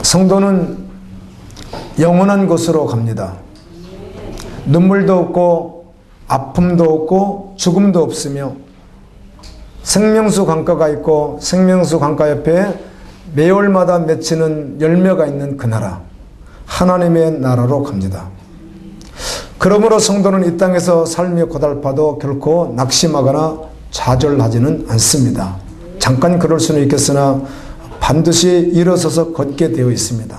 성도는 영원한 곳으로 갑니다. 눈물도 없고 아픔도 없고 죽음도 없으며 생명수 강가가 있고 생명수 강가 옆에 매월마다 맺히는 열매가 있는 그 나라, 하나님의 나라로 갑니다. 그러므로 성도는 이 땅에서 삶이 고달파도 결코 낙심하거나 좌절하지는 않습니다. 잠깐 그럴 수는 있겠으나 반드시 일어서서 걷게 되어 있습니다.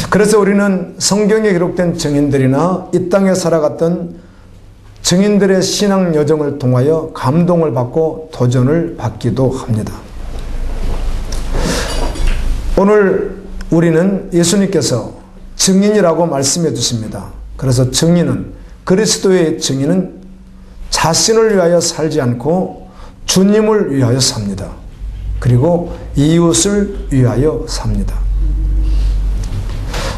그래서 우리는 성경에 기록된 증인들이나 이 땅에 살아갔던 증인들의 신앙 여정을 통하여 감동을 받고 도전을 받기도 합니다. 오늘 우리는 예수님께서 증인이라고 말씀해 주십니다. 그래서 증인은, 그리스도의 증인은 자신을 위하여 살지 않고 주님을 위하여 삽니다. 그리고 이웃을 위하여 삽니다.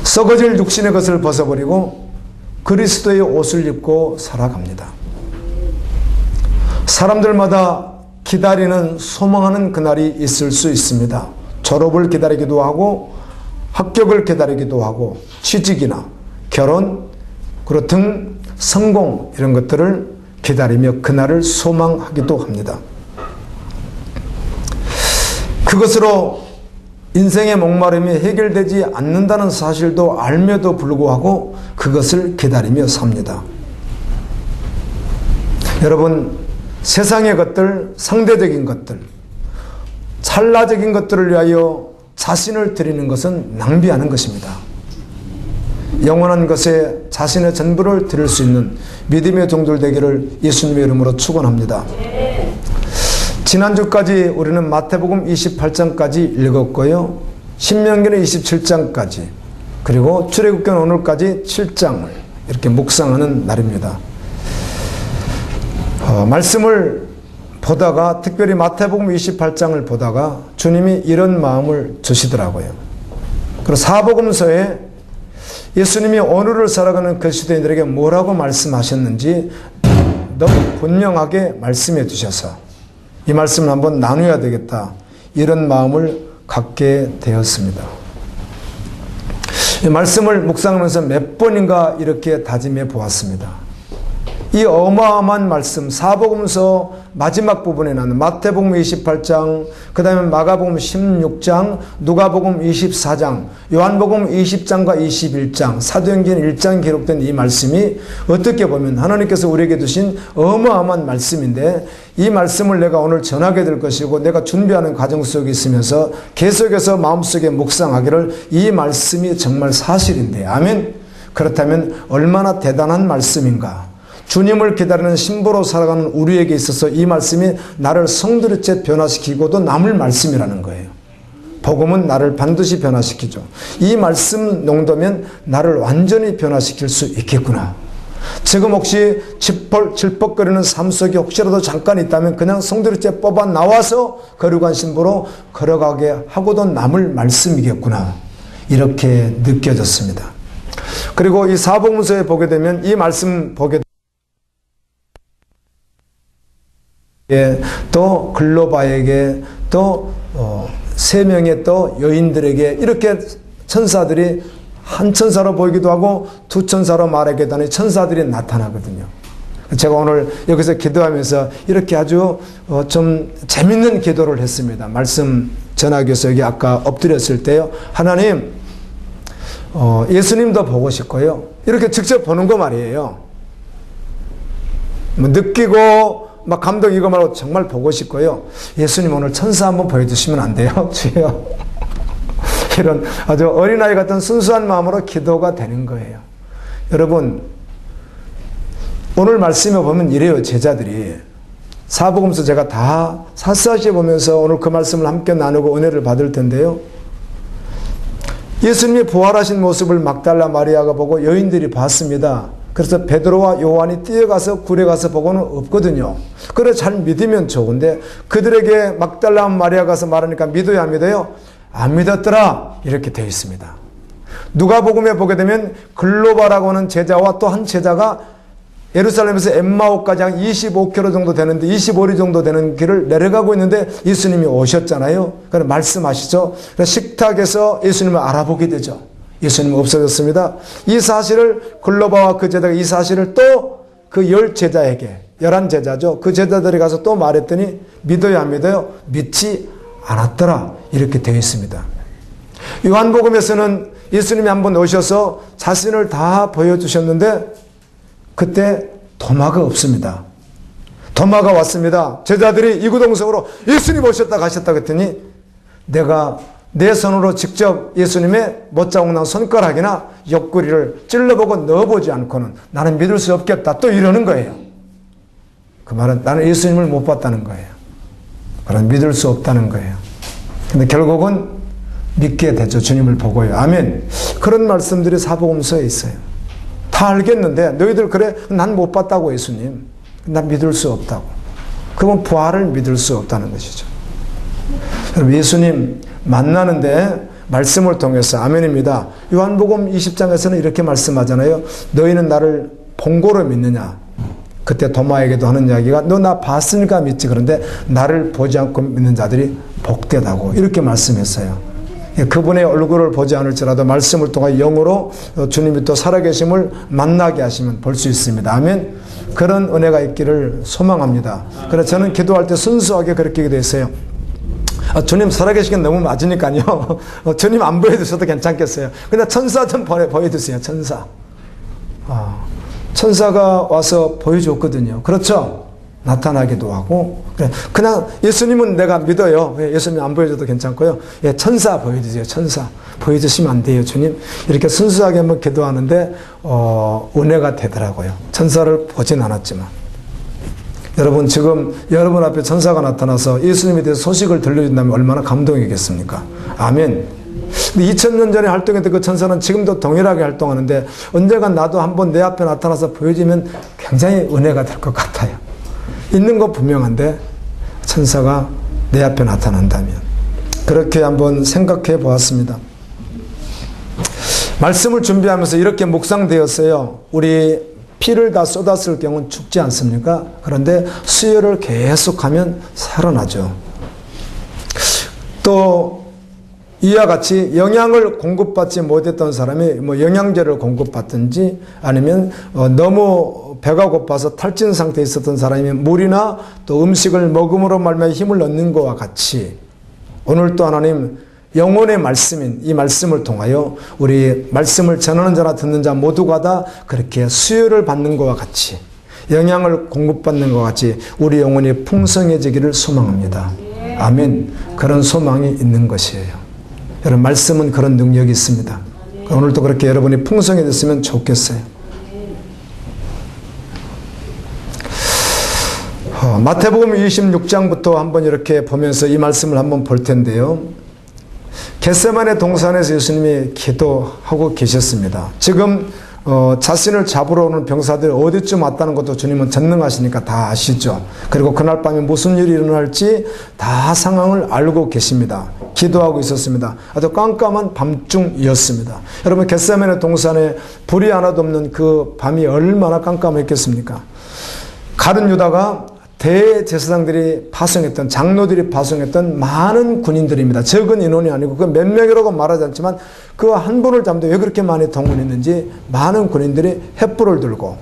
썩어질 육신의 것을 벗어버리고 그리스도의 옷을 입고 살아갑니다. 사람들마다 기다리는, 소망하는 그날이 있을 수 있습니다. 졸업을 기다리기도 하고 합격을 기다리기도 하고 취직이나 결혼, 그리고 등 성공 이런 것들을 기다리며 그날을 소망하기도 합니다. 그것으로 인생의 목마름이 해결되지 않는다는 사실도 알며도 불구하고 그것을 기다리며 삽니다. 여러분, 세상의 것들, 상대적인 것들, 찰나적인 것들을 위하여 자신을 드리는 것은 낭비하는 것입니다. 영원한 것에 자신의 전부를 드릴 수 있는 믿음의 종들 되기를 예수님의 이름으로 축원합니다. 지난주까지 우리는 마태복음 28장까지 읽었고요. 신명기는 27장까지, 그리고 출애굽기는 오늘까지 7장을 이렇게 묵상하는 날입니다. 말씀을 보다가, 특별히 마태복음 28장을 보다가 주님이 이런 마음을 주시더라고요. 그리고 사복음서에 예수님이 오늘을 살아가는 그리스도인들에게 뭐라고 말씀하셨는지 너무 분명하게 말씀해 주셔서 이 말씀을 한번 나누어야 되겠다, 이런 마음을 갖게 되었습니다. 이 말씀을 묵상하면서 몇 번인가 이렇게 다짐해 보았습니다. 이 어마어마한 말씀, 사복음서 마지막 부분에 나는 마태복음 28장, 그 다음에 마가복음 16장, 누가복음 24장, 요한복음 20장과 21장, 사도행전 1장 기록된 이 말씀이 어떻게 보면 하나님께서 우리에게 주신 어마어마한 말씀인데, 이 말씀을 내가 오늘 전하게 될 것이고 내가 준비하는 과정 속에 있으면서 계속해서 마음속에 묵상하기를, 이 말씀이 정말 사실인데, 아멘. 그렇다면 얼마나 대단한 말씀인가. 주님을 기다리는 신부로 살아가는 우리에게 있어서 이 말씀이 나를 성도리째 변화시키고도 남을 말씀이라는 거예요. 복음은 나를 반드시 변화시키죠. 이 말씀 농도면 나를 완전히 변화시킬 수 있겠구나. 지금 혹시 질퍽거리는 삶 속에 혹시라도 잠깐 있다면 그냥 성도리째 뽑아 나와서 거룩한 신부로 걸어가게 하고도 남을 말씀이겠구나, 이렇게 느껴졌습니다. 그리고 이 사복음서에 보게 되면 이 말씀 보게 또 글로바에게 또 세 명의 또 여인들에게 이렇게 천사들이 한 천사로 보이기도 하고 두 천사로 말하기도 하는 천사들이 나타나거든요. 제가 오늘 여기서 기도하면서 이렇게 아주 좀 재밌는 기도를 했습니다. 말씀 전하기 위해서 여기 아까 엎드렸을 때요. 하나님, 예수님도 보고 싶고요. 이렇게 직접 보는 거 말이에요. 뭐 느끼고 막 감동이고 말고 정말 보고 싶고요. 예수님 오늘 천사 한번 보여주시면 안 돼요? 주여. 이런 아주 어린아이 같은 순수한 마음으로 기도가 되는 거예요. 여러분, 오늘 말씀에 보면 이래요. 제자들이 사복음서 제가 다 샅샅이 보면서 오늘 그 말씀을 함께 나누고 은혜를 받을 텐데요. 예수님이 부활하신 모습을 막달라 마리아가 보고 여인들이 봤습니다. 그래서 베드로와 요한이 뛰어가서 굴에 가서 보고는 없거든요. 그래 잘 믿으면 좋은데 그들에게 막달라 마리아가 가서 말하니까 믿어야 안 믿어요? 안 믿었더라, 이렇게 되어 있습니다. 누가복음에 보게 되면 글로바라고 하는 제자와 또 한 제자가 예루살렘에서 엠마오까지 한 25km 정도 되는데 25리 정도 되는 길을 내려가고 있는데 예수님이 오셨잖아요. 그래서 말씀하시죠. 그래서 식탁에서 예수님을 알아보게 되죠. 예수님은 없어졌습니다. 이 사실을 글로바와 그 제자가 이 사실을 또 그 10제자에게 11제자죠. 그 제자들이 가서 또 말했더니 믿어요 안 믿어요? 믿지 않았더라. 이렇게 되어 있습니다. 요한복음에서는 예수님이 한번 오셔서 자신을 다 보여주셨는데 그때 도마가 없습니다. 도마가 왔습니다. 제자들이 이구동성으로 예수님 오셨다 가셨다 그랬더니 내가 내 손으로 직접 예수님의 못자국 난 손가락이나 옆구리를 찔러보고 넣어보지 않고는 나는 믿을 수 없겠다. 또 이러는 거예요. 그 말은 나는 예수님을 못 봤다는 거예요. 그럼 믿을 수 없다는 거예요. 근데 결국은 믿게 되죠. 주님을 보고요. 아멘. 그런 말씀들이 사복음서에 있어요. 다 알겠는데 너희들 그래? 난 못 봤다고 예수님. 난 믿을 수 없다고. 그건 부활을 믿을 수 없다는 것이죠. 여러분 예수님 만나는데 말씀을 통해서 아멘입니다. 요한복음 20장에서는 이렇게 말씀하잖아요. 너희는 나를 본고로 믿느냐. 그때 도마에게도 하는 이야기가 너 나 봤으니까 믿지. 그런데 나를 보지 않고 믿는 자들이 복되다고 이렇게 말씀했어요. 그분의 얼굴을 보지 않을지라도 말씀을 통해 영으로 주님이 또 살아계심을 만나게 하시면 볼 수 있습니다. 아멘. 그런 은혜가 있기를 소망합니다. 그래서 저는 기도할 때 순수하게 그렇게 기도했어요. 주님 살아계시긴 너무 맞으니까요. 주님 안 보여주셔도 괜찮겠어요. 근데 천사 좀 보여주세요. 천사. 천사가 와서 보여줬거든요. 그렇죠? 나타나기도 하고. 그냥 예수님은 내가 믿어요. 예수님 안 보여줘도 괜찮고요. 예, 천사 보여주세요. 천사. 보여주시면 안 돼요. 주님. 이렇게 순수하게 한번 기도하는데 은혜가 되더라고요. 천사를 보진 않았지만. 여러분 지금 여러분 앞에 천사가 나타나서 예수님에 대해서 소식을 들려준다면 얼마나 감동이겠습니까? 아멘. 2000년 전에 활동했던 그 천사는 지금도 동일하게 활동하는데 언젠가 나도 한번 내 앞에 나타나서 보여주면 굉장히 은혜가 될 것 같아요. 있는 거 분명한데 천사가 내 앞에 나타난다면 그렇게 한번 생각해 보았습니다. 말씀을 준비하면서 이렇게 묵상되었어요. 우리 피를 다 쏟았을 경우는 죽지 않습니까? 그런데 수혈을 계속하면 살아나죠. 또 이와 같이 영양을 공급받지 못했던 사람이 뭐 영양제를 공급받든지 아니면 너무 배가 고파서 탈진 상태에 있었던 사람이 물이나 또 음식을 먹음으로 말미암아 힘을 얻는 것과 같이 오늘 또 하나님 영혼의 말씀인 이 말씀을 통하여 우리 말씀을 전하는 자나 듣는 자 모두가 다 그렇게 수혈을 받는 것과 같이 영양을 공급받는 것과 같이 우리 영혼이 풍성해지기를 소망합니다. 아멘. 그런 소망이 있는 것이에요. 여러분 말씀은 그런 능력이 있습니다. 오늘도 그렇게 여러분이 풍성해졌으면 좋겠어요. 마태복음 26장부터 한번 이렇게 보면서 이 말씀을 한번 볼 텐데요. 겟세마네 동산에서 예수님이 기도하고 계셨습니다. 지금 자신을 잡으러 오는 병사들이 어디쯤 왔다는 것도 주님은 전능하시니까 다 아시죠. 그리고 그날 밤에 무슨 일이 일어날지 다 상황을 알고 계십니다. 기도하고 있었습니다. 아주 깜깜한 밤중이었습니다. 여러분 겟세마네 동산에 불이 하나도 없는 그 밤이 얼마나 깜깜했겠습니까? 가룟 유다가 대제사장들이 파송했던 장로들이 파송했던 많은 군인들입니다. 적은 인원이 아니고 그 몇 명이라고 말하지 않지만 그 한 분을 잡는데 왜 그렇게 많이 동원했는지 많은 군인들이 횃불을 들고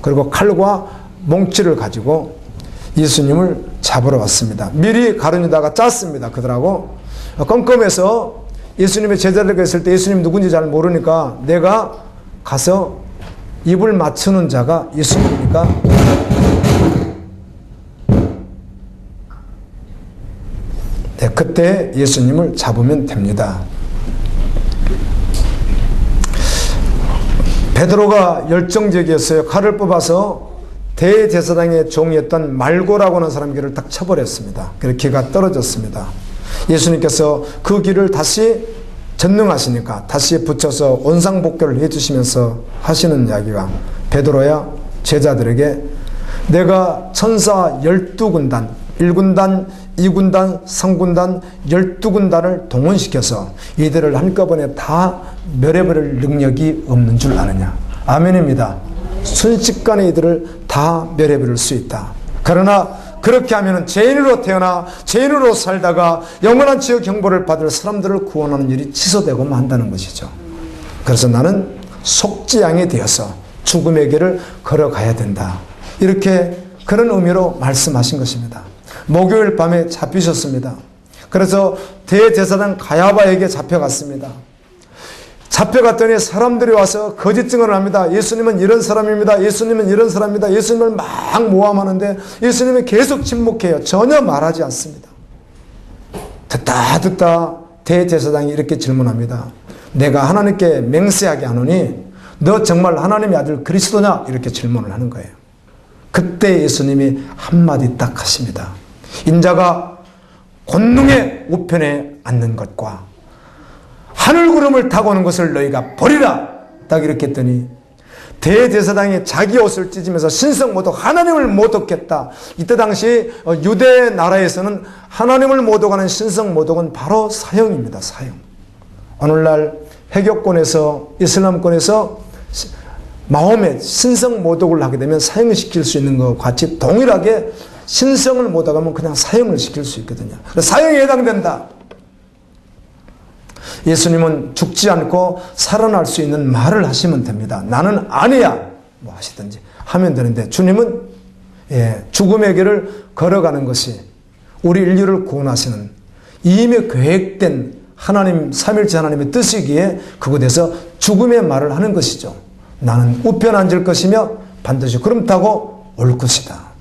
그리고 칼과 몽치를 가지고 예수님을 잡으러 왔습니다. 미리 가룟 유다가 짰습니다. 그들하고 껌껌해서 예수님의 제자들과 있을 때 예수님 누군지 잘 모르니까 내가 가서 입을 맞추는 자가 예수님이니까 그때 예수님을 잡으면 됩니다. 베드로가 열정적이었어요. 칼을 뽑아서 대제사장의 종이었던 말고라고 하는 사람 귀를 딱 쳐버렸습니다. 그래서 귀가 떨어졌습니다. 예수님께서 그 귀를 다시 전능하시니까 다시 붙여서 원상복귀를 해주시면서 하시는 이야기가 베드로야 제자들에게 내가 천사 12군단 1군단, 2군단, 3군단, 12군단을 동원시켜서 이들을 한꺼번에 다 멸해버릴 능력이 없는 줄 아느냐. 아멘입니다. 순식간에 이들을 다 멸해버릴 수 있다. 그러나 그렇게 하면 죄인으로 태어나 죄인으로 살다가 영원한 지옥 형벌을 받을 사람들을 구원하는 일이 취소되고 만다는 것이죠. 그래서 나는 속죄양이 되어서 죽음의 길을 걸어가야 된다. 이렇게 그런 의미로 말씀하신 것입니다. 목요일 밤에 잡히셨습니다. 그래서 대제사장 가야바에게 잡혀갔습니다. 잡혀갔더니 사람들이 와서 거짓 증언을 합니다. 예수님은 이런 사람입니다. 예수님은 이런 사람입니다. 예수님을 막 모함하는데 예수님은 계속 침묵해요. 전혀 말하지 않습니다. 듣다 대제사장이 이렇게 질문합니다. 내가 하나님께 맹세하게 하노니 너 정말 하나님의 아들 그리스도냐? 이렇게 질문을 하는 거예요. 그때 예수님이 한마디 딱 하십니다. 인자가 권능의 우편에 앉는 것과 하늘구름을 타고 오는 것을 너희가 버리라. 딱 이렇게 했더니 대제사장이 자기 옷을 찢으면서 신성모독 하나님을 모독했다. 이때 당시 유대 나라에서는 하나님을 모독하는 신성모독은 바로 사형입니다. 사형. 오늘날 해교권에서 이슬람권에서 마홈의 신성모독을 하게 되면 사형시킬 수 있는 것과 같이 동일하게 신성을 모독하면 그냥 사형을 시킬 수 있거든요. 사형에 해당된다. 예수님은 죽지 않고 살아날 수 있는 말을 하시면 됩니다. 나는 아니야 뭐 하시든지 하면 되는데 주님은 죽음의 길을 걸어가는 것이 우리 인류를 구원하시는 이미 계획된 하나님 삼일째 하나님의 뜻이기에 그곳에서 죽음의 말을 하는 것이죠. 나는 우편 앉을 것이며 반드시 구름 타고 올 것이다.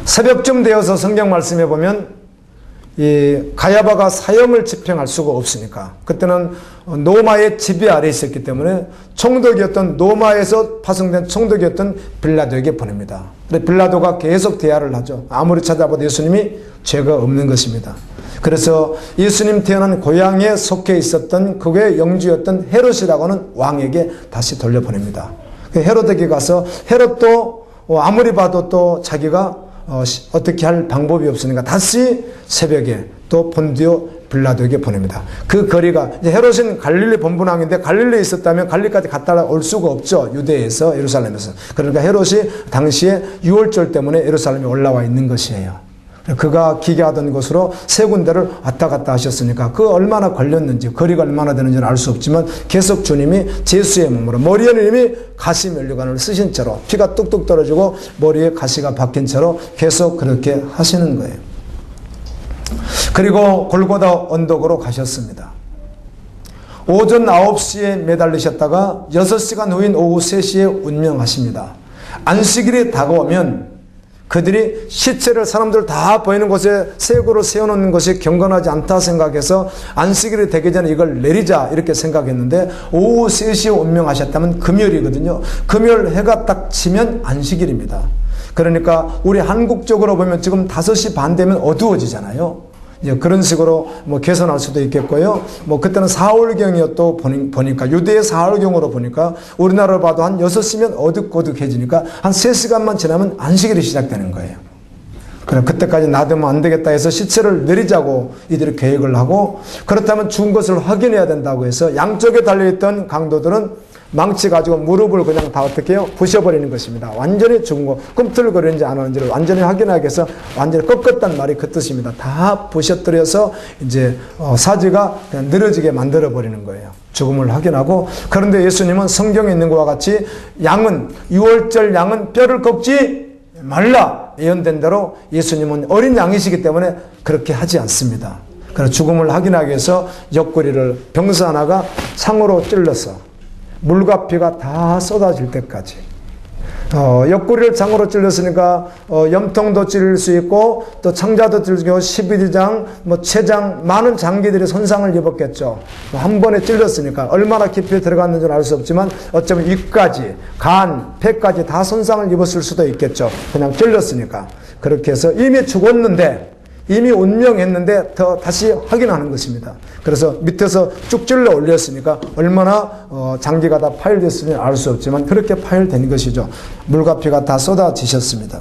새벽쯤 되어서 성경 말씀에 보면 이 가야바가 사형을 집행할 수가 없으니까 그때는 로마의 지배 아래 있었기 때문에 총독이었던 로마에서 파송된 총독이었던 빌라도에게 보냅니다. 근데 빌라도가 계속 대화를 하죠. 아무리 찾아봐도 예수님이 죄가 없는 것입니다. 그래서 예수님 태어난 고향에 속해 있었던 그의 영주였던 헤롯이라고 하는 왕에게 다시 돌려보냅니다. 헤롯에게 가서 헤롯도 아무리 봐도 또 자기가 어떻게 할 방법이 없으니까 다시 새벽에 또 본디오 빌라도에게 보냅니다. 그 거리가 이제 헤롯은 갈릴리 본분왕인데 갈릴리에 있었다면 갈릴리까지 갔다 올 수가 없죠. 유대에서 예루살렘에서. 그러니까 헤롯이 당시에 유월절 때문에 예루살렘에 올라와 있는 것이에요. 그가 기계하던 곳으로 세 군데를 왔다 갔다 하셨으니까 그 얼마나 걸렸는지 거리가 얼마나 되는지는 알 수 없지만 계속 주님이 제수의 몸으로 머리에는 이미 가시 면류관을 쓰신 채로 피가 뚝뚝 떨어지고 머리에 가시가 박힌 채로 계속 그렇게 하시는 거예요. 그리고 골고다 언덕으로 가셨습니다. 오전 9시에 매달리셨다가 6시간 후인 오후 3시에 운명하십니다. 안식일이 다가오면 그들이 시체를 사람들 다 보이는 곳에 세구로 세워놓는 것이 경건하지 않다 생각해서 안식일이 되기 전에 이걸 내리자 이렇게 생각했는데 오후 3시에 운명하셨다면 금요일이거든요. 금요일 해가 딱 치면 안식일입니다. 그러니까 우리 한국적으로 보면 지금 5시 반 되면 어두워지잖아요. 그런 식으로 뭐 개선할 수도 있겠고요. 뭐 그때는 사월경이었또 보니까 유대의 사월경으로 보니까 우리나라로 봐도 한 6시면 어둑어둑해지니까 한 3시간만 지나면 안식일이 시작되는 거예요. 그럼 그때까지 놔두면 안 되겠다 해서 시체를 내리자고 이들이 계획을 하고 그렇다면 죽은 것을 확인해야 된다고 해서 양쪽에 달려있던 강도들은 망치 가지고 무릎을 그냥 다 어떻게 해요? 부셔버리는 것입니다. 완전히 죽은 거, 꿈틀거리는지 안 하는지를 완전히 확인하기 위해서 완전히 꺾었다는 말이 그 뜻입니다. 다 부셔뜨려서 이제 사지가 그냥 늘어지게 만들어버리는 거예요. 죽음을 확인하고 그런데 예수님은 성경에 있는 것과 같이 양은 6월절 양은 뼈를 꺾지 말라 예언된 대로 예수님은 어린 양이시기 때문에 그렇게 하지 않습니다. 그래서 죽음을 확인하기 위해서 옆구리를 병사 하나가 창으로 찔러서 물과 피가 다 쏟아질 때까지 옆구리를 창으로 찔렀으니까 염통도 찔릴 수 있고 또 창자도 찔릴 수 있고 12장, 췌장 많은 장기들이 손상을 입었겠죠. 한 번에 찔렸으니까 얼마나 깊이 들어갔는지는 알 수 없지만 어쩌면 위까지 간, 폐까지 다 손상을 입었을 수도 있겠죠. 그냥 찔렸으니까. 그렇게 해서 이미 죽었는데 이미 운명했는데 더 다시 확인하는 것입니다. 그래서 밑에서 쭉 찔러 올렸으니까 얼마나 장기가 다 파열됐을지 알 수 없지만 그렇게 파열된 것이죠. 물과 피가 다 쏟아지셨습니다.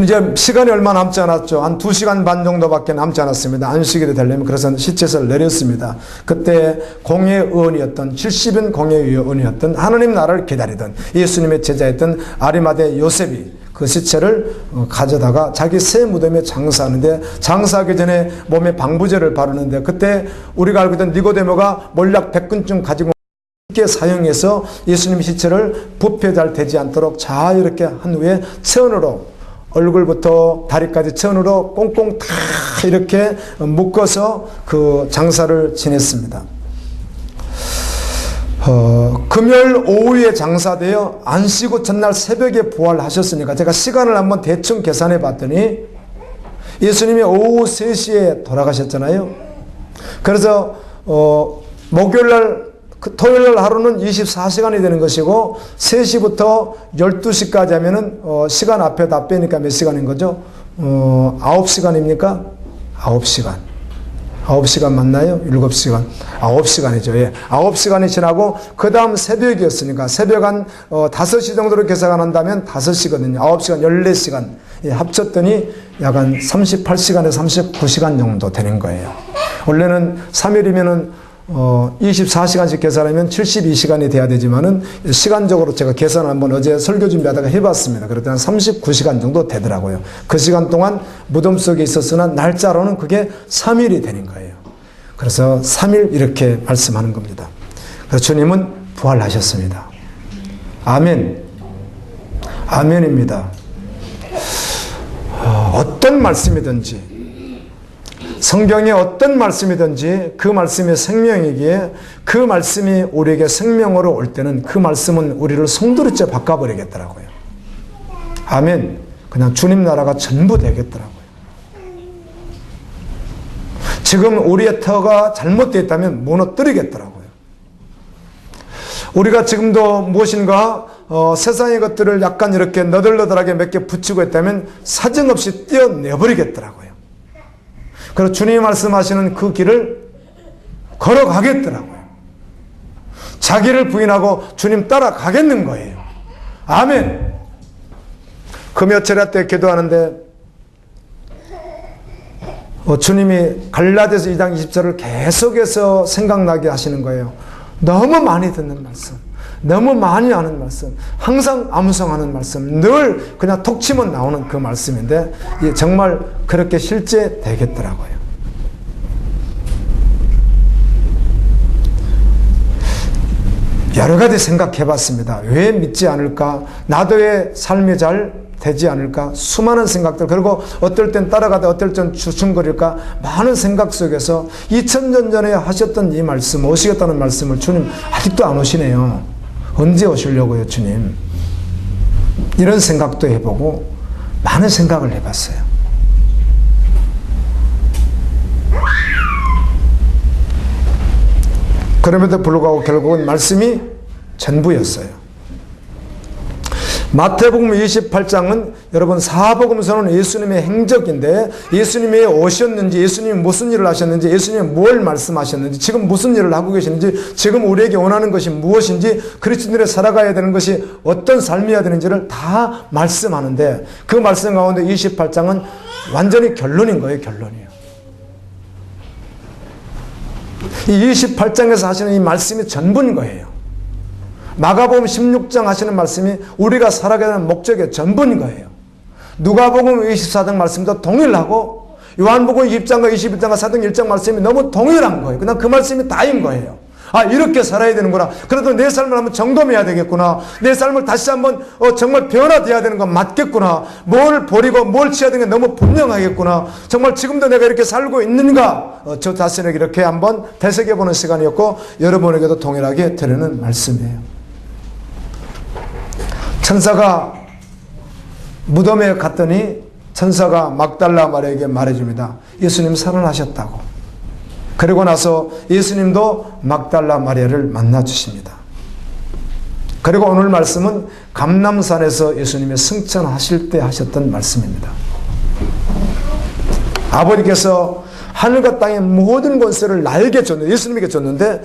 이제 시간이 얼마 남지 않았죠. 한 2시간 반 정도밖에 남지 않았습니다. 안식일이 되려면. 그래서 시체를 내렸습니다. 그때 공회의원이었던 70인 공회의원이었던 하나님 나라를 기다리던 예수님의 제자였던 아리마대 요셉이 그 시체를 가져다가 자기 새 무덤에 장사하는데, 장사하기 전에 몸에 방부제를 바르는데, 그때 우리가 알고 있던 니고데모가 몰약 100근쯤 가지고 쉽게 사용해서 예수님 시체를 부패 잘 되지 않도록 잘 이렇게 한 후에 천으로, 얼굴부터 다리까지 천으로 꽁꽁 다 이렇게 묶어서 그 장사를 지냈습니다. 금요일 오후에 장사되어 안식구 전날 새벽에 부활하셨으니까 제가 시간을 한번 대충 계산해 봤더니 예수님이 오후 3시에 돌아가셨잖아요. 그래서 목요일날 토요일 하루는 24시간이 되는 것이고 3시부터 12시까지 하면은 시간 앞에 다 빼니까 몇 시간인 거죠? 9시간입니까? 9시간. 9시간 맞나요? 7시간. 9시간이죠. 예. 9시간이 지나고 그 다음 새벽이었으니까 새벽 한 5시 정도로 계산한다면 5시거든요. 9시간, 14시간. 예, 합쳤더니 약 한 38시간에서 39시간 정도 되는 거예요. 원래는 3일이면은 24시간씩 계산하면 72시간이 돼야 되지만은 시간적으로 제가 계산을 한번 어제 설교 준비하다가 해봤습니다. 그랬더니 39시간 정도 되더라고요. 그 시간 동안 무덤 속에 있었으나 날짜로는 그게 3일이 되는 거예요. 그래서 3일 이렇게 말씀하는 겁니다. 그래서 주님은 부활하셨습니다. 아멘. 아멘입니다. 어떤 말씀이든지 성경의 어떤 말씀이든지 그 말씀이 생명이기에 그 말씀이 우리에게 생명으로 올 때는 그 말씀은 우리를 송두리째 바꿔버리겠더라고요. 아멘. 그냥 주님 나라가 전부 되겠더라고요. 지금 우리의 터가 잘못되어 있다면 무너뜨리겠더라고요. 우리가 지금도 무엇인가 세상의 것들을 약간 이렇게 너덜너덜하게 몇 개 붙이고 있다면 사정없이 떼어내버리겠더라고요. 그래서 주님이 말씀하시는 그 길을 걸어가겠더라고요. 자기를 부인하고 주님 따라가겠는 거예요. 아멘. 금요철야 때 기도하는데 주님이 갈라디아서 2장 20절을 계속해서 생각나게 하시는 거예요. 너무 많이 듣는 말씀, 너무 많이 아는 말씀, 항상 암송하는 말씀, 늘 그냥 톡 치면 나오는 그 말씀인데 정말 그렇게 실제 되겠더라고요. 여러 가지 생각해 봤습니다. 왜 믿지 않을까? 나도 왜 삶이 잘 되지 않을까? 수많은 생각들, 그리고 어떨 땐 따라가다 어떨 땐 주춤거릴까? 많은 생각 속에서 2000년 전에 하셨던 이 말씀, 오시겠다는 말씀을 주님 아직도 안 오시네요. 언제 오시려고요, 주님? 이런 생각도 해보고 많은 생각을 해봤어요. 그럼에도 불구하고 결국은 말씀이 전부였어요. 마태복음 28장은 여러분 사복음서는 예수님의 행적인데 예수님이 왜 오셨는지, 예수님이 무슨 일을 하셨는지, 예수님이 뭘 말씀하셨는지, 지금 무슨 일을 하고 계시는지, 지금 우리에게 원하는 것이 무엇인지, 그리스도인들이 살아가야 되는 것이 어떤 삶이어야 되는지를 다 말씀하는데 그 말씀 가운데 28장은 완전히 결론인 거예요. 결론이에요. 이 28장에서 하시는 이 말씀이 전부인 거예요. 마가복음 16장 하시는 말씀이 우리가 살아가야 하는 목적의 전부인 거예요. 누가복음 24장 말씀도 동일하고 요한복음 20장과 21장과 사도행 1장 말씀이 너무 동일한 거예요. 그냥 그 말씀이 다인 거예요. 아, 이렇게 살아야 되는구나. 그래도 내 삶을 한번 점검해야 되겠구나. 내 삶을 다시 한번 정말 변화돼야 되는 건 맞겠구나. 뭘 버리고 뭘 취해야 되는 게 너무 분명하겠구나. 정말 지금도 내가 이렇게 살고 있는가? 저 자신에게 이렇게 한번 되새겨보는 시간이었고 여러분에게도 동일하게 드리는 말씀이에요. 천사가 무덤에 갔더니 천사가 막달라 마리아에게 말해줍니다. 예수님 살아나셨다고. 그리고 나서 예수님도 막달라 마리아를 만나주십니다. 그리고 오늘 말씀은 감람산에서 예수님의 승천하실 때 하셨던 말씀입니다. 아버지께서 하늘과 땅의 모든 권세를 나에게 줬는데, 예수님에게 줬는데,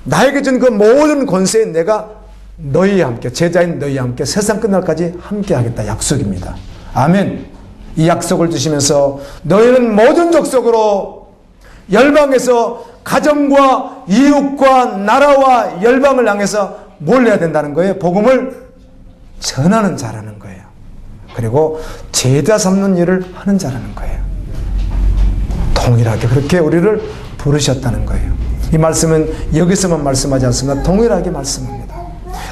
나에게 준 그 모든 권세에 내가 너희와 함께, 제자인 너희와 함께 세상 끝날까지 함께 하겠다. 약속입니다. 아멘. 이 약속을 주시면서 너희는 모든 족속으로 열방에서 가정과 이웃과 나라와 열방을 향해서 뭘 해야 된다는 거예요? 복음을 전하는 자라는 거예요. 그리고 제자 삼는 일을 하는 자라는 거예요. 동일하게 그렇게 우리를 부르셨다는 거예요. 이 말씀은 여기서만 말씀하지 않습니다. 동일하게 말씀합니다.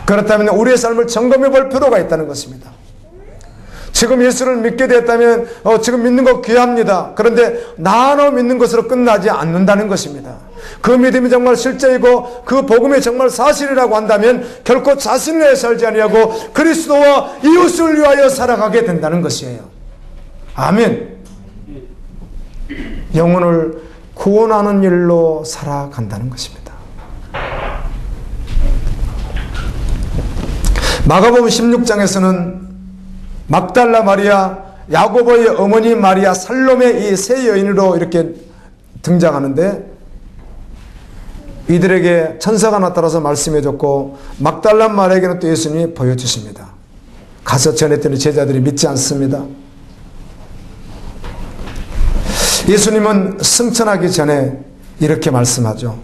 그렇다면 우리의 삶을 점검해 볼 필요가 있다는 것입니다. 지금 예수를 믿게 되었다면 지금 믿는 거 귀합니다. 그런데 나눠 믿는 것으로 끝나지 않는다는 것입니다. 그 믿음이 정말 실제이고 그 복음이 정말 사실이라고 한다면 결코 자신을 위해 살지 아니하고 그리스도와 이웃을 위하여 살아가게 된다는 것이에요. 아멘. 영혼을 구원하는 일로 살아간다는 것입니다. 마가복음 16장에서는 막달라 마리아, 야고보의 어머니 마리아, 살로메 이 세 여인으로 이렇게 등장하는데 이들에게 천사가 나타나서 말씀해 줬고 막달라 마리아에게는 또 예수님이 보여주십니다. 가서 전했더니 제자들이 믿지 않습니다. 예수님은 승천하기 전에 이렇게 말씀하죠.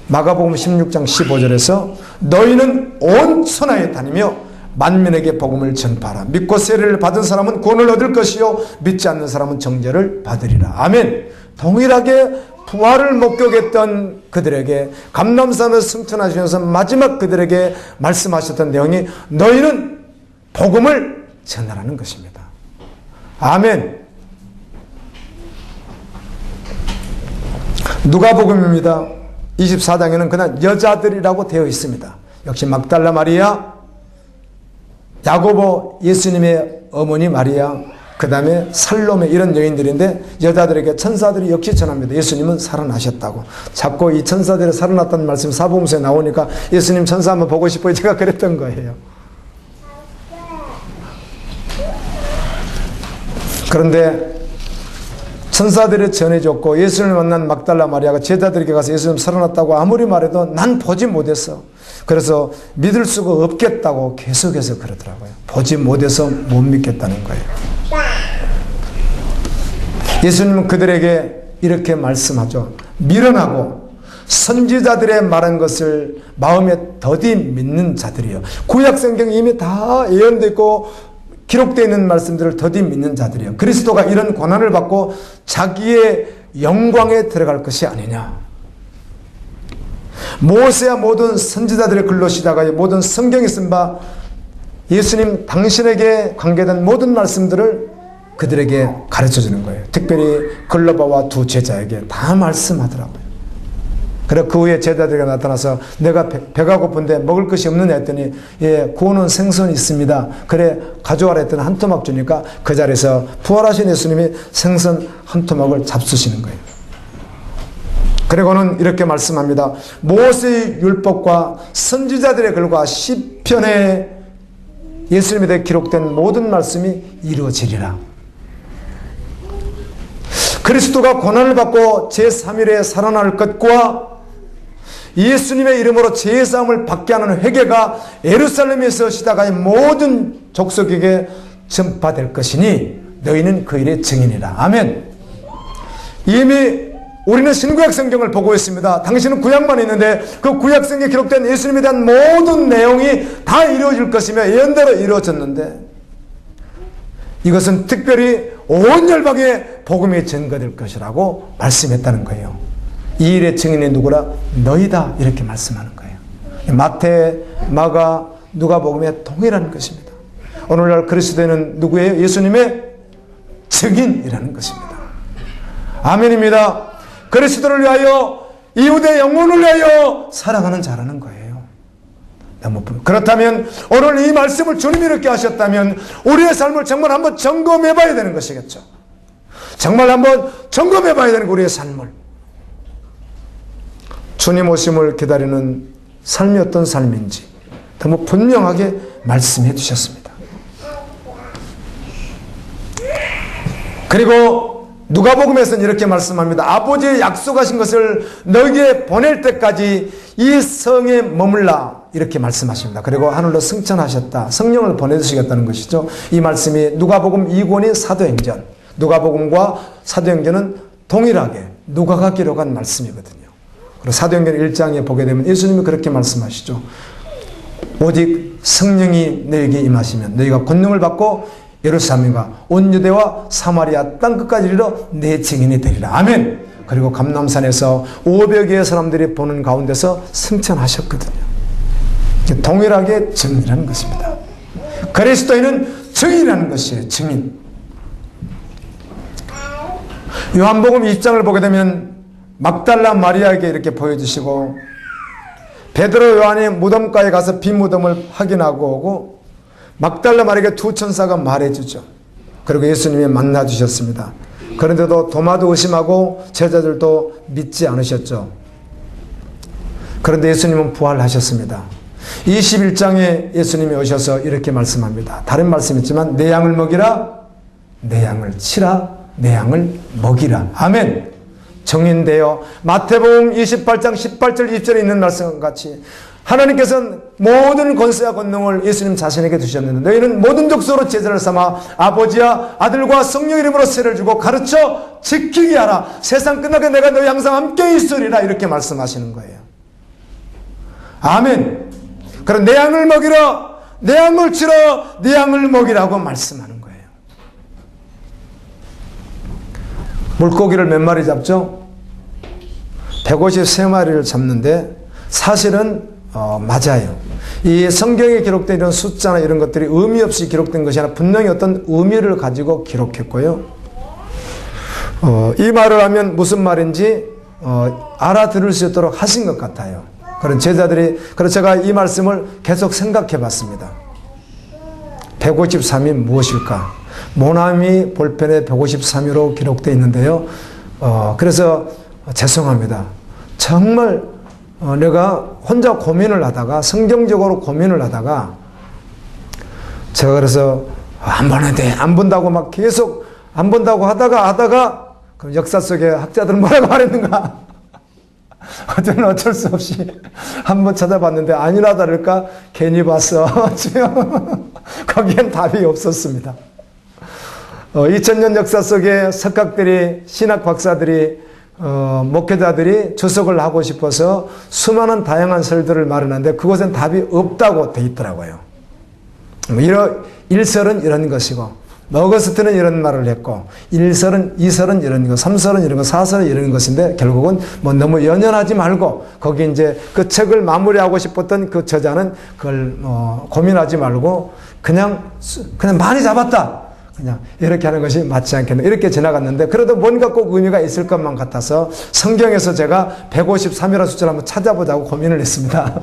마가복음 16장 15절에서 너희는 온 천하에 다니며 만민에게 복음을 전파하라. 믿고 세례를 받은 사람은 구원을 얻을 것이요 믿지 않는 사람은 정죄를 받으리라. 아멘. 동일하게 부활을 목격했던 그들에게 감람산을 승천하시면서 마지막 그들에게 말씀하셨던 내용이 너희는 복음을 전하라는 것입니다. 아멘. 누가복음입니다. 24장에는 그냥 여자들이라고 되어 있습니다. 역시 막달라 마리아, 야고보 예수님의 어머니 마리아, 그 다음에 살로메 이런 여인들인데 여자들에게 천사들이 역시 전합니다. 예수님은 살아나셨다고. 자꾸 이 천사들이 살아났다는 말씀 사복음서에 나오니까 예수님 천사 한번 보고 싶어요. 제가 그랬던 거예요. 그런데 천사들이 전해줬고 예수님을 만난 막달라 마리아가 제자들에게 가서 예수님 살아났다고 아무리 말해도 난 보지 못했어. 그래서 믿을 수가 없겠다고 계속해서 그러더라고요. 보지 못해서 못 믿겠다는 거예요. 예수님은 그들에게 이렇게 말씀하죠. 미련하고 선지자들의 말한 것을 마음에 더디 믿는 자들이요. 구약성경이 이미 다 예언되어 있고 기록되어 있는 말씀들을 더디 믿는 자들이요. 그리스도가 이런 고난을 받고 자기의 영광에 들어갈 것이 아니냐. 모세와 모든 선지자들의 글로 시작하여 모든 성경에 쓴 바 예수님 당신에게 관계된 모든 말씀들을 그들에게 가르쳐 주는 거예요. 특별히 글로바와 두 제자에게 다 말씀하더라고요. 그래 그 후에 제자들에게 나타나서 내가 배가 고픈데 먹을 것이 없느냐 했더니 예, 구워놓은 생선이 있습니다. 그래 가져와라 했더니 한 토막 주니까 그 자리에서 부활하신 예수님이 생선 한 토막을 잡수시는 거예요. 그리고는 이렇게 말씀합니다. 모세의 율법과 선지자들의 글과 시편에 예수님에 대해 기록된 모든 말씀이 이루어지리라. 그리스도가 고난을 받고 제3일에 살아날 것과 예수님의 이름으로 제사함을 받게 하는 회개가 예루살렘에서 시작하여 모든 족속에게 전파될 것이니 너희는 그 일의 증인이라. 아멘. 이미 우리는 신구약 성경을 보고 있습니다. 당신은 구약만 있는데 그 구약 성경에 기록된 예수님에 대한 모든 내용이 다 이루어질 것이며 예언대로 이루어졌는데 이것은 특별히 온 열방에 복음이 전가될 것이라고 말씀했다는 거예요. 이 일의 증인이 누구라? 너희다 이렇게 말씀하는 거예요. 마태, 마가, 누가복음의 동일한 것입니다. 오늘날 그리스도인은 누구예요? 예수님의 증인이라는 것입니다. 아멘입니다. 그리스도를 위하여 이웃의 영혼을 위하여 살아가는 자라는 거예요. 그렇다면 오늘 이 말씀을 주님이 이렇게 하셨다면 우리의 삶을 정말 한번 점검해 봐야 되는 것이겠죠. 정말 한번 점검해 봐야 되는 우리의 삶을. 주님 오심을 기다리는 삶이 어떤 삶인지 너무 분명하게 말씀해 주셨습니다. 그리고 누가복음에서는 이렇게 말씀합니다. 아버지의 약속하신 것을 너희에게 보낼 때까지 이 성에 머물라 이렇게 말씀하십니다. 그리고 하늘로 승천하셨다. 성령을 보내주시겠다는 것이죠. 이 말씀이 누가복음 2권이 사도행전, 누가복음과 사도행전은 동일하게 누가가 기록한 말씀이거든요. 그리고 사도행전 1장에 보게 되면 예수님이 그렇게 말씀하시죠. 오직 성령이 너희에게 임하시면 너희가 권능을 받고 예루살렘과 온 유대와 사마리아 땅끝까지 이르러 내 증인이 되리라. 아멘. 그리고 감람산에서 500여의 사람들이 보는 가운데서 승천하셨거든요. 동일하게 증인이라는 것입니다. 그리스도인은 증인이라는 것이에요. 증인. 요한복음 20장을 보게 되면 막달라 마리아에게 이렇게 보여주시고 베드로 요한이 무덤가에 가서 빈 무덤을 확인하고 오고 막달라 마리아에게 두 천사가 말해주죠. 그리고 예수님이 만나주셨습니다. 그런데도 도마도 의심하고 제자들도 믿지 않으셨죠. 그런데 예수님은 부활하셨습니다. 21장에 예수님이 오셔서 이렇게 말씀합니다. 다른 말씀이 있지만 내 양을 먹이라, 내 양을 치라, 내 양을 먹이라. 아멘. 정인되어 마태복음 28장 18절 20절에 있는 말씀과 같이 하나님께서는 모든 권세와 권능을 예수님 자신에게 주셨는데 너희는 모든 족속으로 제자를 삼아 아버지와 아들과 성령 이름으로 세를 주고 가르쳐 지키게 하라. 세상 끝나게 내가 너희 항상 함께 있으리라. 이렇게 말씀하시는 거예요. 아멘. 그럼 내 양을 먹이라, 내 양을 치러, 내 양을 먹이라고 말씀하는 거예요. 물고기를 몇 마리 잡죠? 153마리를 잡는데 사실은 맞아요. 이 성경에 기록된 이런 숫자나 이런 것들이 의미 없이 기록된 것이 아니라 분명히 어떤 의미를 가지고 기록했고요. 이 말을 하면 무슨 말인지 알아들을 수 있도록 하신 것 같아요. 그런 제자들이, 그래서 제가 이 말씀을 계속 생각해 봤습니다. 153이 무엇일까? 모나미 볼펜에 153이로 기록되어 있는데요. 그래서 죄송합니다. 정말 내가 혼자 고민을 하다가, 성경적으로 고민을 하다가, 제가 그래서 안 보는데, 안 본다고 막 계속 안 본다고 하다가, 그럼 역사 속에 학자들은 뭐라고 말했는가? 저는 어쩔 수 없이 한번 찾아봤는데, 아니나 다를까, 괜히 봤어. 거기엔 답이 없었습니다. 2000년 역사 속에 석학들이, 신학 박사들이, 목회자들이 주석을 하고 싶어서 수많은 다양한 설들을 마련하는데 그것은 답이 없다고 돼 있더라고요. 일설은 이런 것이고, 어거스트는 이런 말을 했고, 1설은, 2설은 이런 거, 3설은 이런 거, 4설은 이런 것인데 결국은 뭐 너무 연연하지 말고 거기 이제 그 책을 마무리하고 싶었던 그 저자는 그걸 고민하지 말고 그냥 많이 잡았다. 그냥 이렇게 하는 것이 맞지 않겠나 이렇게 지나갔는데, 그래도 뭔가 꼭 의미가 있을 것만 같아서 성경에서 제가 153이라는 숫자를 한번 찾아보자고 고민을 했습니다.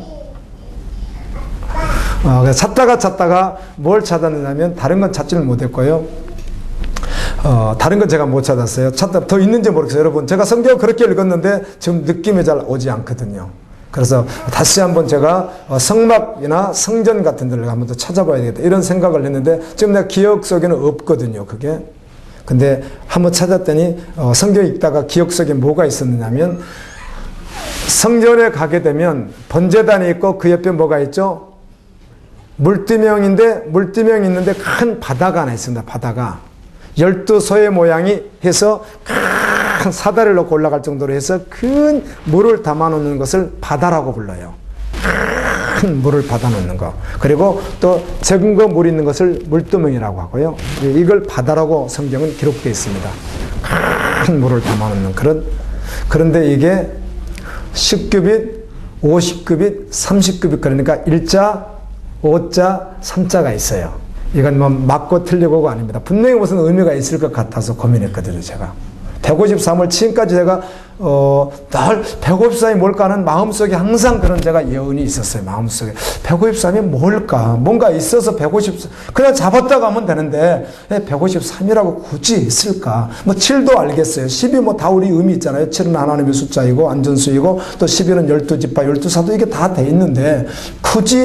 그래서 찾다가 뭘 찾았느냐면 다른 건 찾지를 못했고요. 다른 건 제가 못 찾았어요. 찾다 더 있는지 모르겠어요. 여러분, 제가 성경을 그렇게 읽었는데 지금 느낌이 잘 오지 않거든요. 그래서 다시 한번 제가 성막이나 성전 같은 데를 한번 더 찾아봐야 되겠다 이런 생각을 했는데 지금 내가 기억 속에는 없거든요, 그게. 근데 한번 찾았더니 성경 읽다가 기억 속에 뭐가 있었느냐면, 성전에 가게 되면 번제단이 있고 그 옆에 뭐가 있죠? 물두멍이 있는데 큰 바다가 하나 있습니다. 바다가 12소의 모양이 해서 큰 사다리를 놓고 올라갈 정도로 해서 큰 물을 담아놓는 것을 바다라고 불러요. 큰 물을 받아놓는 거. 그리고 또 적은 거 물 있는 것을 물두멍이라고 하고요. 이걸 바다라고 성경은 기록되어 있습니다. 큰 물을 담아놓는 그런. 그런데 이게 10규빗, 50규빗, 30규빗, 그러니까 1자, 5자, 3자가 있어요. 이건 뭐 맞고 틀리고가 아닙니다. 분명히 무슨 의미가 있을 것 같아서 고민했거든요, 제가. 153을 지금까지 제가 늘 153이 뭘까 하는 마음속에 항상 그런 제가 예언이 있었어요. 마음속에 153이 뭘까? 뭔가 있어서 153 그냥 잡았다가 하면 되는데 153이라고 굳이 있을까? 뭐 7도 알겠어요. 10이 뭐 다 우리 의미 있잖아요. 7은 하나님의 숫자이고 안전수이고 또 11은 12지파 12사도 이게 다 돼 있는데 굳이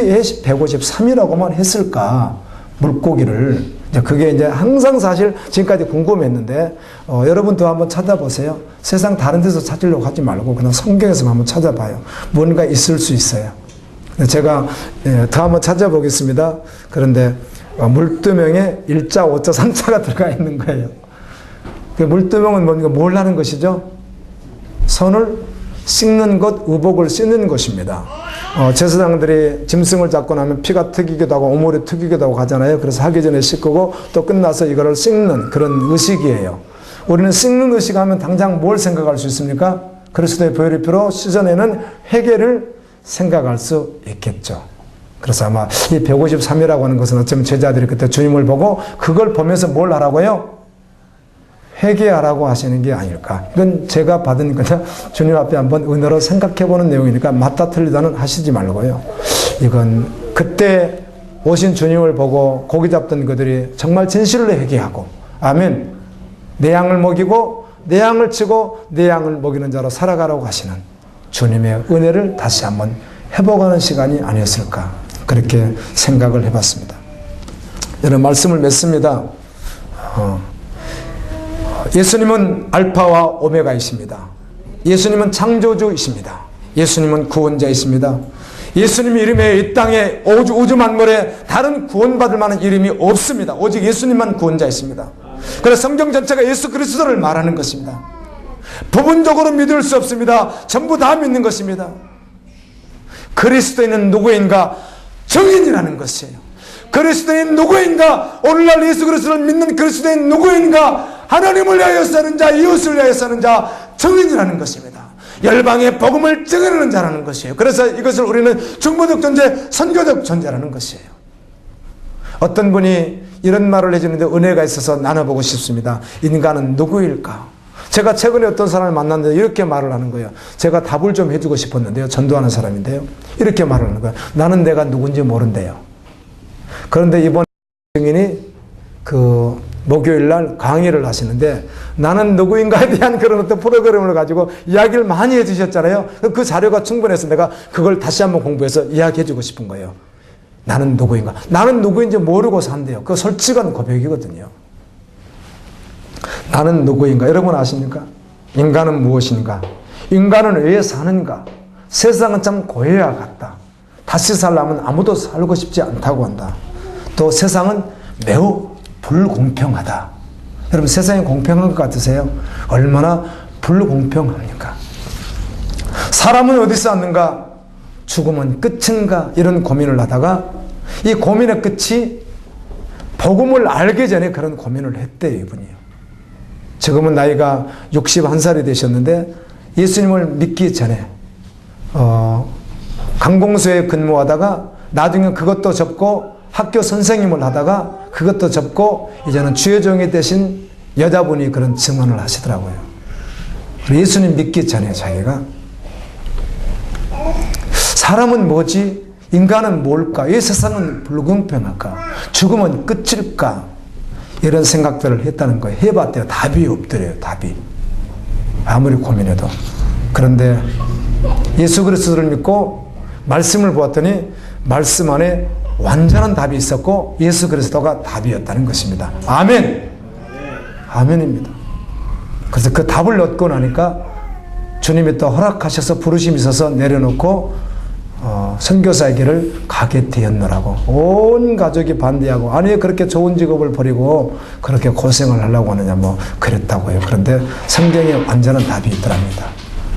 153이라고만 했을까? 물고기를. 그게 이제 항상 사실 지금까지 궁금했는데, 여러분도 한번 찾아보세요. 세상 다른 데서 찾으려고 하지 말고 그냥 성경에서 한번 찾아봐요. 뭔가 있을 수 있어요. 제가 더 한번 찾아보겠습니다. 그런데 물두멍에 1자, 5자, 3자가 들어가 있는 거예요. 물두멍은 뭡니까? 뭘 하는 것이죠? 손을 씻는 것, 의복을 씻는 것입니다. 제사장들이 짐승을 잡고 나면 피가 튀기기도 하고 오물이 튀기기도 하고 하잖아요. 그래서 하기 전에 씻고 또 끝나서 이거를 씻는 그런 의식이에요. 우리는 씻는 의식하면 당장 뭘 생각할 수 있습니까? 그리스도의 보혈의 피로 씻어내는 회개를 생각할 수 있겠죠. 그래서 아마 이 153이라고 하는 것은 어쩌면 제자들이 그때 주님을 보고 그걸 보면서 뭘 하라고요? 회개하라고 하시는 게 아닐까. 이건 제가 받은 그냥 주님 앞에 한번 은혜로 생각해보는 내용이니까 맞다 틀리다는 하시지 말고요. 이건 그때 오신 주님을 보고 고기 잡던 그들이 정말 진실로 회개하고, 아멘, 내 양을 먹이고 내 양을 치고 내 양을 먹이는 자로 살아가라고 하시는 주님의 은혜를 다시 한번 회복하는 시간이 아니었을까, 그렇게 생각을 해봤습니다. 여러분, 말씀을 맺습니다. 예수님은 알파와 오메가이십니다. 예수님은 창조주이십니다. 예수님은 구원자이십니다. 예수님 이름에 이 땅에 우주 만물에 다른 구원받을 만한 이름이 없습니다. 오직 예수님만 구원자이십니다. 그래서 성경 전체가 예수 그리스도를 말하는 것입니다. 부분적으로 믿을 수 없습니다. 전부 다 믿는 것입니다. 그리스도인은 누구인가? 정인이라는 것이에요. 그리스도인 누구인가? 오늘날 예수 그리스도를 믿는 그리스도인 누구인가? 하나님을 위하여 사는 자, 이웃을 위하여 사는 자, 정인이라는 것입니다. 열방의 복음을 증언하는 자라는 것이에요. 그래서 이것을 우리는 중보적 존재, 선교적 존재라는 것이에요. 어떤 분이 이런 말을 해주는데 은혜가 있어서 나눠보고 싶습니다. 인간은 누구일까? 제가 최근에 어떤 사람을 만났는데 이렇게 말을 하는 거예요. 제가 답을 좀 해주고 싶었는데요. 전도하는 사람인데요. 이렇게 말을 하는 거예요. 나는 내가 누군지 모른대요. 그런데 이번 증인이 목요일 날 강의를 하시는데 나는 누구인가에 대한 그런 어떤 프로그램을 가지고 이야기를 많이 해주셨잖아요. 그 자료가 충분해서 내가 그걸 다시 한번 공부해서 이야기해주고 싶은 거예요. 나는 누구인가? 나는 누구인지 모르고 산대요. 그거 솔직한 고백이거든요. 나는 누구인가? 여러분 아십니까? 인간은 무엇인가? 인간은 왜 사는가? 세상은 참 고해와 같다. 다시 살려면 아무도 살고 싶지 않다고 한다. 또 세상은 매우 불공평하다. 여러분, 세상이 공평한 것 같으세요? 얼마나 불공평합니까? 사람은 어디서 왔는가? 죽음은 끝인가? 이런 고민을 하다가 이 고민의 끝이 복음을 알기 전에 그런 고민을 했대요, 이분이요. 지금은 나이가 61살이 되셨는데 예수님을 믿기 전에 관공서에 근무하다가 나중에 그것도 접고 학교 선생님을 하다가 그것도 접고 이제는 주여종이 되신 여자분이 그런 증언을 하시더라고요. 예수님 믿기 전에 자기가 사람은 뭐지? 인간은 뭘까? 이 세상은 불공평할까? 죽음은 끝일까? 이런 생각들을 했다는 거예요. 해봤대요. 답이 없더래요. 답이. 아무리 고민해도. 그런데 예수 그리스도를 믿고 말씀을 보았더니 말씀 안에 완전한 답이 있었고 예수 그리스도가 답이었다는 것입니다. 아멘. 아멘입니다. 그래서 그 답을 얻고 나니까 주님이 또 허락하셔서 부르심이 있어서 내려놓고 선교사의 길을 가게 되었노라고. 온 가족이 반대하고 아니 그렇게 좋은 직업을 버리고 그렇게 고생을 하려고 하느냐 뭐 그랬다고요. 그런데 성경에 완전한 답이 있더랍니다.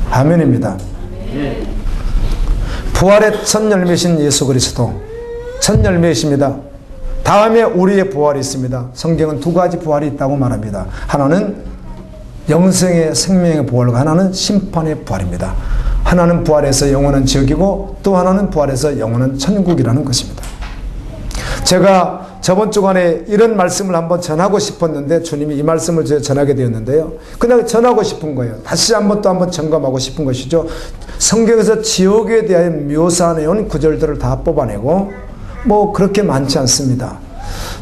아멘입니다. 부활의 첫 열매신 예수 그리스도 첫 열매이십니다. 다음에 우리의 부활이 있습니다. 성경은 두 가지 부활이 있다고 말합니다. 하나는 영생의 생명의 부활과 하나는 심판의 부활입니다. 하나는 부활해서 영원한 지옥이고 또 하나는 부활해서 영원한 천국이라는 것입니다. 제가 저번 주간에 이런 말씀을 한번 전하고 싶었는데 주님이 이 말씀을 전하게 되었는데요. 그냥 전하고 싶은 거예요. 다시 한번 또 한번 점검하고 싶은 것이죠. 성경에서 지옥에 대하여 묘사해온 구절들을 다 뽑아내고 뭐 그렇게 많지 않습니다.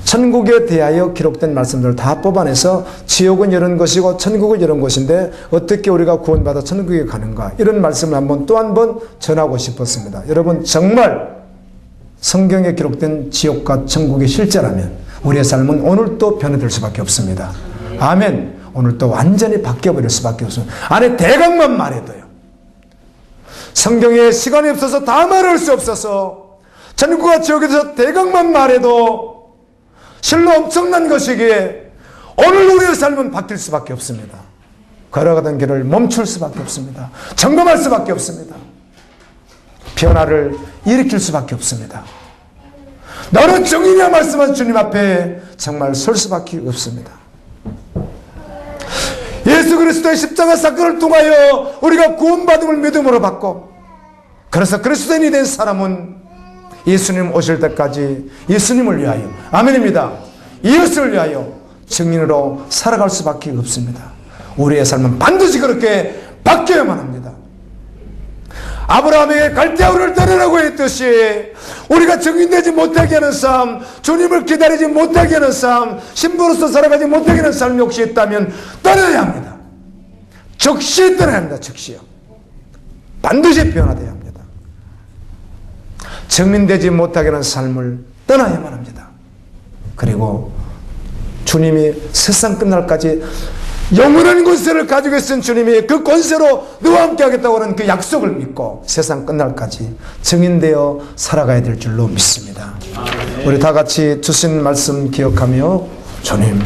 천국에 대하여 기록된 말씀들을 다 뽑아내서 지옥은 이런 것이고 천국은 이런 것인데 어떻게 우리가 구원받아 천국에 가는가 이런 말씀을 한번 또 한 번 전하고 싶었습니다. 여러분 정말 성경에 기록된 지옥과 천국이 실제라면 우리의 삶은 오늘도 변화될 수밖에 없습니다. 아멘. 오늘도 완전히 바뀌어버릴 수밖에 없습니다. 안에 대강만 말해도요. 성경에 시간이 없어서 다 말할 수 없어서 전국과 지역에서 대강만 말해도 실로 엄청난 것이기에 오늘 우리의 삶은 바뀔 수밖에 없습니다. 걸어가던 길을 멈출 수밖에 없습니다. 점검할 수밖에 없습니다. 변화를 일으킬 수밖에 없습니다. 너는 정의냐 말씀한 주님 앞에 정말 설 수밖에 없습니다. 예수 그리스도의 십자가 사건을 통하여 우리가 구원받음을 믿음으로 받고, 그래서 그리스도인이 된 사람은 예수님 오실 때까지 예수님을 위하여, 아멘입니다, 이웃을 위하여 증인으로 살아갈 수밖에 없습니다. 우리의 삶은 반드시 그렇게 바뀌어야만 합니다. 아브라함에게 갈대아우를 떠나라고 했듯이 우리가 증인되지 못하게 하는 삶, 주님을 기다리지 못하게 하는 삶, 신부로서 살아가지 못하게 하는 삶이 혹시 있다면 떠나야 합니다. 즉시 떠나야 합니다. 즉시요. 반드시 변화되어야 합니다. 증민되지 못하게 하는 삶을 떠나야만 합니다. 그리고 주님이 세상 끝날까지 영원한 권세를 가지고 있은 주님이 그 권세로 너와 함께 하겠다고 하는 그 약속을 믿고 세상 끝날까지 증인되어 살아가야 될 줄로 믿습니다. 우리 다 같이 주신 말씀 기억하며, 주님